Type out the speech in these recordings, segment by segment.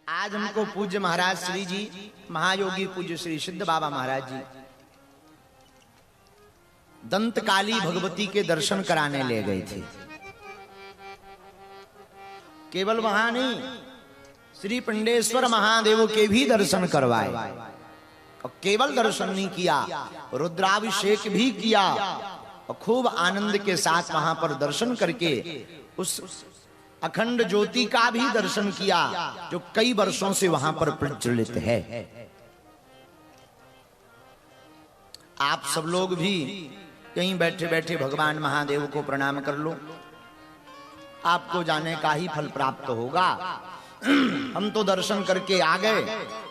आज हमको पूज्य महाराज श्री जी महायोगी पूज्य श्री सिद्ध बाबा महाराज जी दंतकाली भगवती के दर्शन कराने ले गए थे। केवल वहां नहीं, श्री पिंडेश्वर महादेव के भी दर्शन करवाए और केवल दर्शन नहीं किया, रुद्राभिषेक भी किया और खूब आनंद के साथ वहां पर दर्शन करके उस अखंड ज्योति का भी दर्शन किया जो कई वर्षों से वहां पर प्रज्वलित है। आप सब लोग भी कहीं बैठे बैठे भगवान महादेव को प्रणाम कर लो, आपको जाने का ही फल प्राप्त होगा। हम तो दर्शन करके आ गए,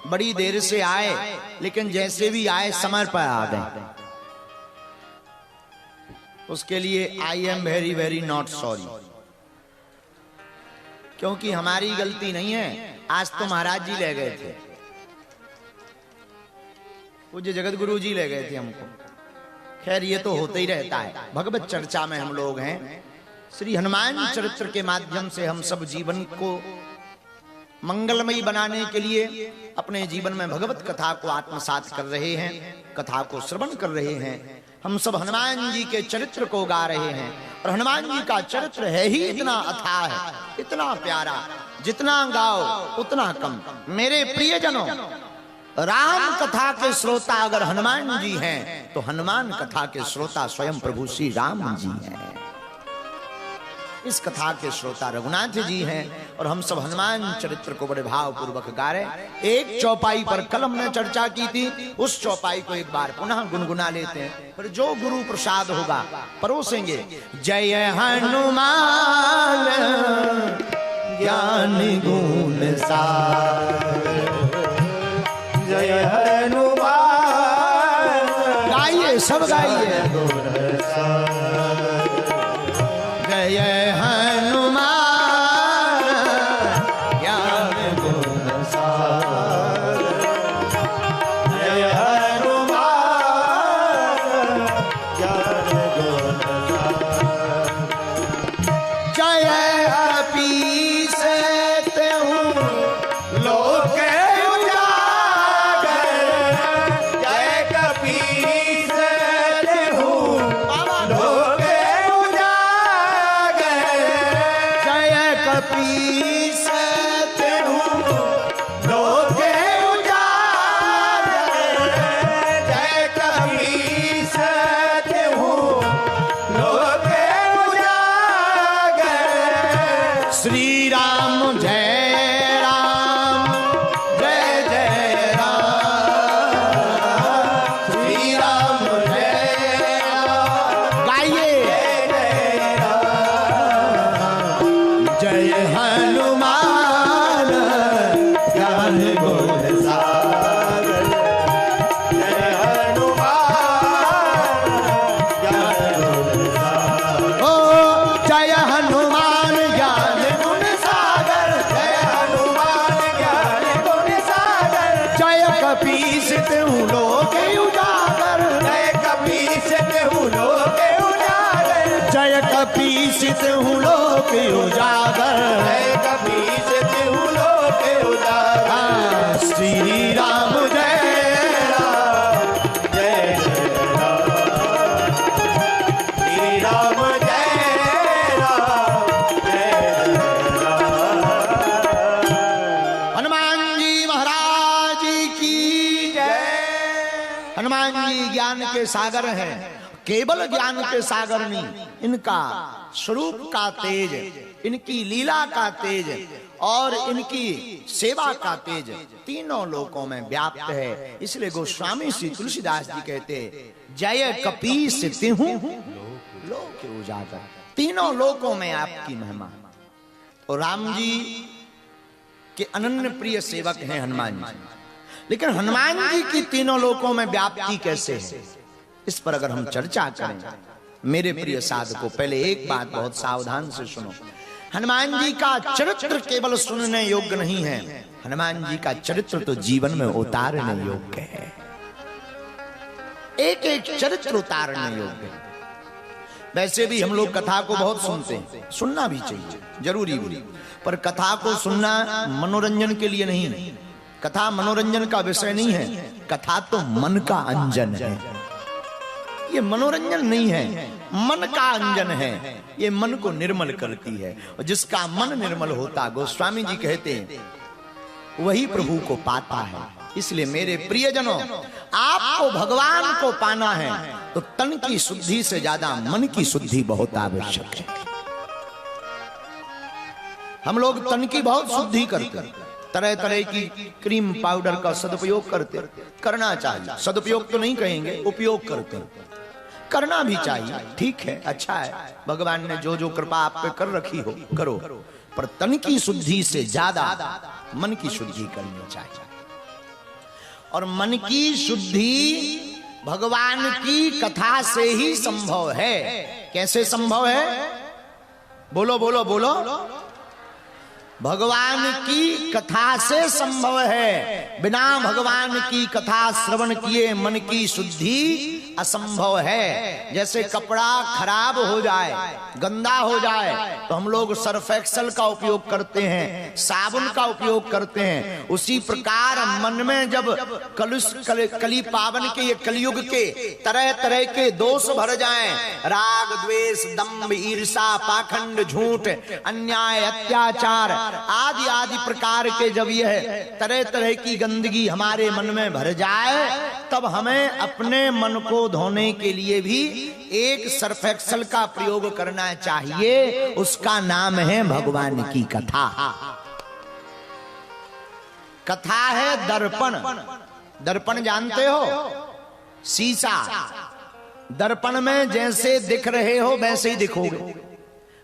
बड़ी देर से आए, लेकिन जैसे भी आए समय पर आ गए। उसके लिए I am very very not sorry, क्योंकि हमारी गलती नहीं है। आज तो महाराज जी ले गए थे, पूज्य जगत गुरु जी ले गए थे हमको। खैर ये तो होता ही रहता है, भगवत चर्चा में हम लोग हैं। श्री हनुमान चरित्र के माध्यम से हम सब जीवन को मंगलमयी बनाने के लिए अपने जीवन में भगवत कथा को आत्मसात कर रहे हैं, कथा को श्रवण कर रहे हैं। हम सब हनुमान जी के चरित्र को गा रहे हैं और हनुमान जी का चरित्र है ही इतना अथाह है, इतना प्यारा, जितना गाओ उतना कम। मेरे प्रियजनों, राम कथा के श्रोता अगर हनुमान जी हैं तो हनुमान कथा के श्रोता स्वयं प्रभु श्री राम जी हैं। इस कथा के श्रोता रघुनाथ जी हैं और हम सब हनुमान चरित्र को बड़े भाव पूर्वक गा रहे। एक चौपाई पर कल हमने चर्चा की थी, उस चौपाई को एक बार पुनः गुनगुना लेते हैं, पर जो गुरु प्रसाद होगा परोसेंगे। जय हनुमान ज्ञान गुण सागर, जय हनुमान, गाइए सब गाइए। जय हनुमान ज्ञान गुण सागर, जय हनुमान ज्ञान गुण सागर, जय कपीस तेहु लोक उजागर, जय कपीस तेहु लोक उजागर, जय कपीस तेहु लोक उजागर, जय कपीस तेहु लोक उजागर। श्री राम जय राम, जय जय राम, श्री राम जय राम, गाइए। जय हनुमान ज्ञान गुण सागर, जय हनुमान ज्ञान गुण सागर, ओ जय हनुमान ज्ञान गुण सागर, जय हनुमान ज्ञान गुण सागर, जय कपीस तेहु लोक उजागर, जय कपीस तेहु लोक उजागर, जय कपीस तेहु लोक उजागर। जय कपीस तेहु लोक उजागर। हाँ, श्री राम जय राम जय जय राम, श्री राम जय राम जय जय राम। हनुमान जी महाराज की जय। हनुमान जी ज्ञान के सागर हैं, केवल ज्ञान के सागर नहीं, इनका स्वरूप का तेज, इनकी लीला का तेज और इनकी सेवा का तेज तीनों लोकों में व्याप्त है। इसलिए गोस्वामी श्री तुलसीदास जी कहते, जय कपीस तेहु लोक उजागर। तीनों लोकों में आपकी महिमा। और राम जी के अनन्य प्रिय सेवक हैं हनुमान जी, लेकिन हनुमान जी की तीनों लोकों में व्याप्ति कैसे है, इस पर अगर हम चर्चा करें मेरे प्रिय साधकों, पहले एक बात बहुत सावधान से सुनो। हनुमान जी का चरित्र केवल सुनने योग्य नहीं है, हनुमान जी का चरित्र तो जीवन में उतारने योग्य है। एक एक चरित्र उतारने योग्य है। वैसे भी हम लोग कथा को बहुत सुनते हैं, सुनना भी चाहिए, जरूरी भी, पर कथा को सुनना मनोरंजन के लिए नहीं। कथा मनोरंजन का विषय नहीं है, कथा तो मन का अंजन है। ये मनोरंजन नहीं है, मन का अंजन है। ये मन को निर्मल करती है, और जिसका मन निर्मल होता, गोस्वामी जी कहते हैं, वही प्रभु को पाता है। इसलिए मेरे प्रियजनों, आपको भगवान को पाना है तो तन की शुद्धि से ज्यादा मन की शुद्धि बहुत आवश्यक है। हम लोग तन की बहुत शुद्धि करते हैं, तरह तरह की क्रीम पाउडर का सदुपयोग करते, करना चाहिए। सदुपयोग तो नहीं कहेंगे, उपयोग करते, करना भी चाहिए, ठीक है, अच्छा है। भगवान ने जो जो कृपा आप पे कर रखी हो करो, पर तन की शुद्धि से ज्यादा मन की शुद्धि करनी चाहिए। और मन की शुद्धि भगवान की कथा से ही संभव है। कैसे संभव है? बोलो बोलो बोलो। भगवान की कथा से संभव है। बिना भगवान की कथा श्रवण किए मन की शुद्धि असंभव है। जैसे कपड़ा खराब हो जाए, गंदा हो जाए, तो हम लोग सर्फ एक्सेल का उपयोग करते हैं, साबुन का उपयोग करते हैं। उसी प्रकार मन में जब कली पावन के, ये कलयुग के तरह तरह के दोष भर जाएं, राग द्वेष दंभ ईर्षा पाखंड झूठ अन्याय अत्याचार आदि आदि प्रकार के जब यह तरह तरह की गंदगी हमारे मन में भर जाए, तब हमें अपने मन को धोने के लिए भी एक सर्फ एक्सेल का प्रयोग करना चाहिए। उसका नाम है भगवान की कथा। कथा है दर्पण। दर्पण जानते हो? शीशा। दर्पण में जैसे दिख रहे हो वैसे ही दिखोगे।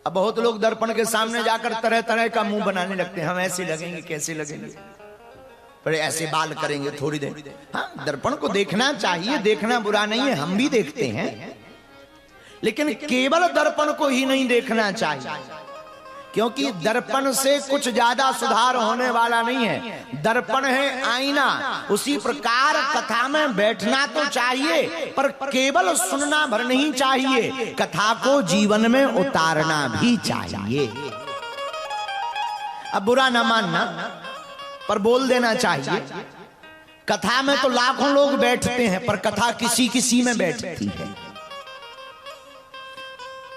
अब बहुत लोग दर्पण के सामने जाकर तरह तरह का मुंह बनाने लगते हैं, हम ऐसे लगेंगे, कैसे लगेंगे, पर ऐसे बाल करेंगे थोड़ी देर। हाँ, दर्पण को देखना चाहिए, देखना बुरा नहीं है, हम भी देखते हैं, लेकिन केवल दर्पण को ही नहीं देखना चाहिए, क्योंकि दर्पण से कुछ ज्यादा सुधार होने वाला नहीं है। दर्पण है आईना। उसी प्रकार कथा में बैठना तो चाहिए, पर केवल सुनना भर नहीं चाहिए, कथा को जीवन में उतारना भी चाहिए। अब बुरा ना मानना, पर बोल देना चाहिए। कथा में तो लाखों लोग बैठते हैं, पर कथा किसी किसी में बैठती है।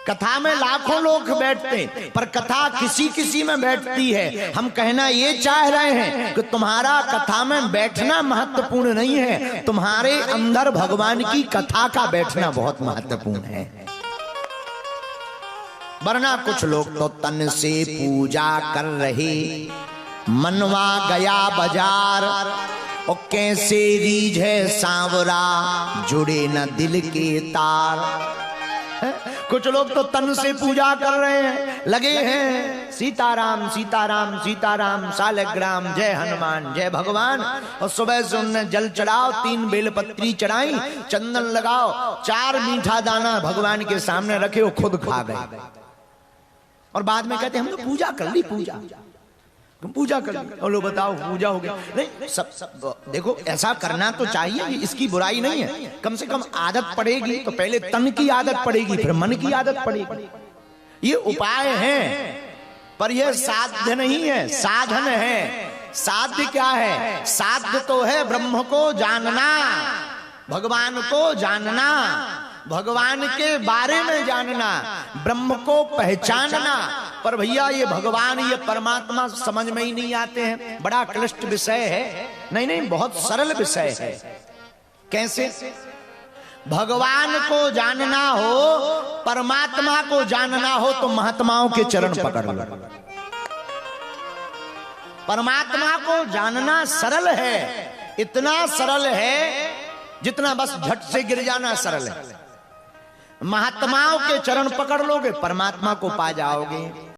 कथा में लाखों लोग बैठते, पर कथा किसी किसी में बैठती है। हम कहना ये चाह रहे हैं कि तुम्हारा कथा में बैठना महत्वपूर्ण नहीं है, तुम्हारे अंदर भगवान की कथा का बैठना बहुत महत्वपूर्ण है। वरना कुछ लोग तो तन से पूजा कर रहे, मनवा गया बाजार, और कैसे रीझ है सांवरा, जुड़े न दिल के तार। कुछ लोग तो तन से पूजा कर रहे हैं, लगे हैं सीताराम सीताराम सीताराम सालग्राम, जय हनुमान जय भगवान, और सुबह से उन्हें जल चढ़ाओ, 3 बेलपत्री चढ़ाई, चंदन लगाओ, 4 मीठा दाना भगवान के सामने रखे, वो खुद खा गए, और बाद में कहते हम तो पूजा कर ली, पूजा कर ली। और लो बताओ पूजा हो गया? नहीं, सब देखो, ऐसा करना तो चाहिए, इसकी बुराई नहीं है। कम से कम आदत पड़ेगी तो पहले तन की आदत पड़ेगी, फिर मन की आदत पड़ेगी। ये उपाय है, पर यह साध्य नहीं है, साधन है। साध्य क्या है? साध्य तो है ब्रह्म को जानना, भगवान को जानना, भगवान के बारे में जानना, ब्रह्म को पहचानना। पर भैया ये भगवान, ये परमात्मा समझ में ही नहीं आते हैं, बड़ा क्लिष्ट विषय है। नहीं नहीं, बहुत सरल विषय है। कैसे? भगवान को जानना हो, परमात्मा को जानना हो, तो महात्माओं के चरण पकड़ लो। परमात्मा को जानना सरल है, इतना सरल है जितना बस झट से गिर जाना सरल है। महात्माओं के चरण पकड़ लोगे, परमात्मा को पा जाओगे।